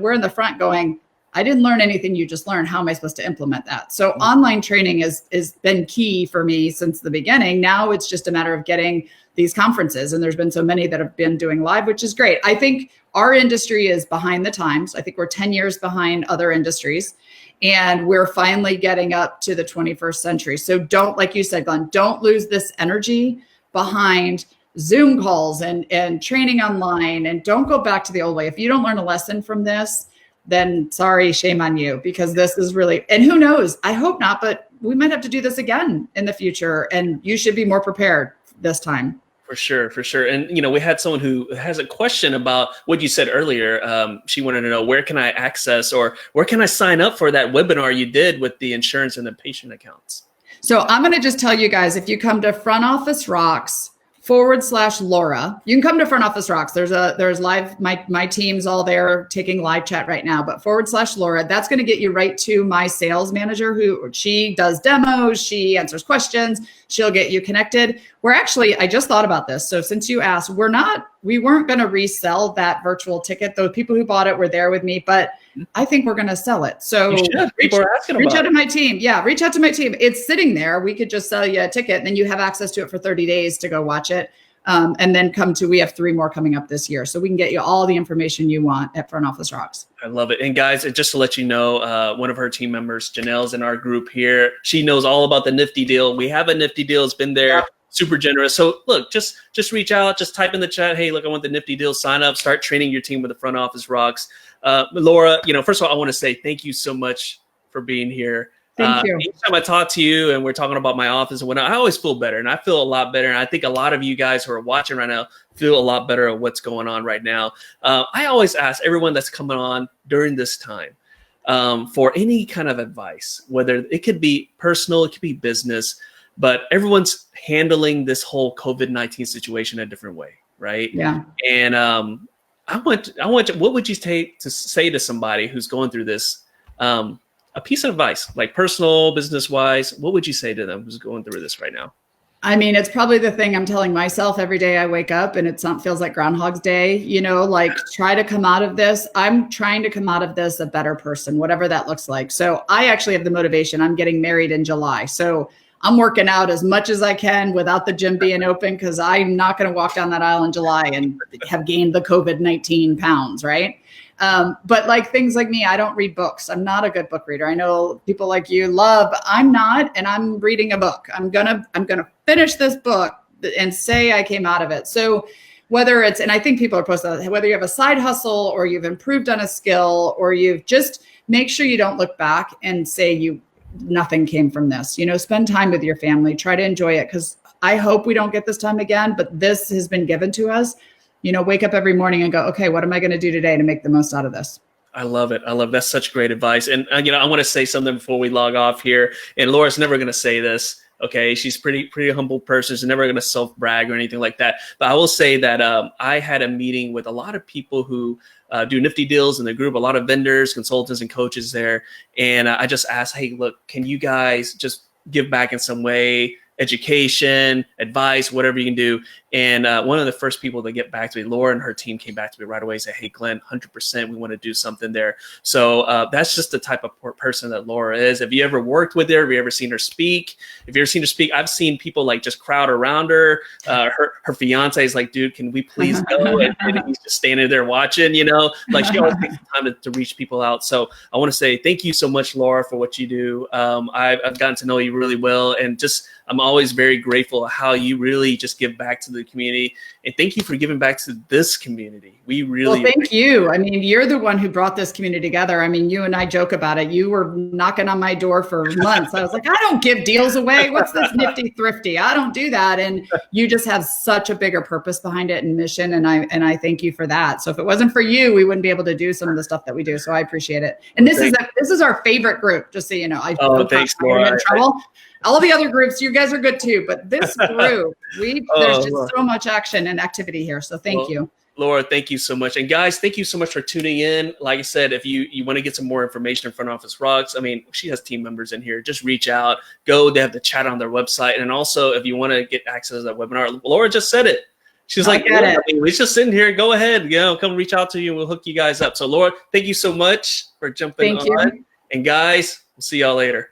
we're in the front going, I didn't learn anything you just learned. How am I supposed to implement that? So online training is been key for me since the beginning. Now it's just a matter of getting these conferences. And there's been so many that have been doing live, which is great. I think our industry is behind the times. I think we're 10 years behind other industries. And we're finally getting up to the 21st century. So don't, like you said, Glenn, don't lose this energy behind Zoom calls and training online. And don't go back to the old way. If you don't learn a lesson from this, then sorry, shame on you, because this is really, and who knows, I hope not, but we might have to do this again in the future. And you should be more prepared this time. For sure, for sure. And, we had someone who has a question about what you said earlier. She wanted to know, where can I access or where can I sign up for that webinar you did with the insurance and the patient accounts? So I'm going to just tell you guys, if you come to Front Office Rocks /Laura, you can come to Front Office Rocks. There's live, my team's all there taking live chat right now, but /Laura, that's going to get you right to my sales manager she does demos. She answers questions. She'll get you connected. I just thought about this. So since you asked, we weren't going to resell that virtual ticket. Those people who bought it were there with me, but I think we're going to sell it. So reach out to my team. Yeah, reach out to my team. It's sitting there. We could just sell you a ticket and then you have access to it for 30 days to go watch it. And then we have 3 more coming up this year. So we can get you all the information you want at Front Office Rocks. I love it. And guys, just to let you know, one of her team members, Janelle's in our group here. She knows all about the Nifty deal. We have a Nifty deal. It's been there. Yeah. Super generous. So look, just reach out, just type in the chat. Hey, look, I want the Nifty deal. Sign up, start training your team with the Front Office Rocks. Laura, first of all, I want to say thank you so much for being here. Thank you. Each time I talk to you and we're talking about my office and whatnot, I always feel better, and I feel a lot better. And I think a lot of you guys who are watching right now feel a lot better at what's going on right now. I always ask everyone that's coming on during this time for any kind of advice, whether it could be personal, it could be business, but everyone's handling this whole COVID-19 situation a different way, right? Yeah. And I want what would you take to say to somebody who's going through this? A piece of advice, like personal, business wise, what would you say to them who's going through this right now? I mean, it's probably the thing I'm telling myself every day I wake up, and it feels like Groundhog's Day, try to come out of this. I'm trying to come out of this a better person, whatever that looks like. So I actually have the motivation. I'm getting married in July. So I'm working out as much as I can without the gym being open, because I'm not going to walk down that aisle in July and have gained the COVID-19 pounds, right? But like things like me, I don't read books. I'm not a good book reader. I know people like you love, I'm not, and I'm reading a book. I'm gonna finish this book and say I came out of it. So whether it's, and I think people are posting, whether you have a side hustle or you've improved on a skill, or you've just make sure you don't look back and say nothing came from this. Spend time with your family, try to enjoy it, because I hope we don't get this time again, but this has been given to us. Wake up every morning and go, okay, what am I going to do today to make the most out of this? I love it. That's such great advice. And, I want to say something before we log off here. And Laura's never going to say this. Okay. She's pretty humble person. She's never going to self brag or anything like that. But I will say that I had a meeting with a lot of people who do Nifty deals in the group, a lot of vendors, consultants, and coaches there. And I just asked, hey, look, can you guys just give back in some way? Education, advice, whatever you can do. And one of the first people to get back to me, Laura and her team came back to me right away and said, hey, Glenn, 100%, we want to do something there. So that's just the type of person that Laura is. Have you ever worked with her? Have you ever seen her speak? If you've ever seen her speak, I've seen people like just crowd around her. Her fiance is like, dude, can we please go? And he's just standing there watching, like she always takes the time to reach people out. So I want to say thank you so much, Laura, for what you do. I've gotten to know you really well, and I'm always very grateful how you really just give back to the community. And thank you for giving back to this community. We really thank you. I mean, you're the one who brought this community together. I mean, you and I joke about it. You were knocking on my door for months. I was like, I don't give deals away. What's this Nifty Thrifty? I don't do that. And you just have such a bigger purpose behind it and mission. And I thank you for that. So if it wasn't for you, we wouldn't be able to do some of the stuff that we do. So I appreciate it. And this is our favorite group, just so you know. Thanks, Laura. In trouble. All the other groups, you guys are good too, but this group, there's just so much action and activity here. So thank you. Laura, thank you so much. And guys, thank you so much for tuning in. Like I said, if you want to get some more information in Front Office Rocks, I mean, she has team members in here. Just reach out. Go. They have the chat on their website. And also, if you want to get access to that webinar, Laura just said it. She's like, yeah, I mean, we're just sitting here. Go ahead. Come reach out to you and we'll hook you guys up. So, Laura, thank you so much for jumping on. And guys, we'll see y'all later.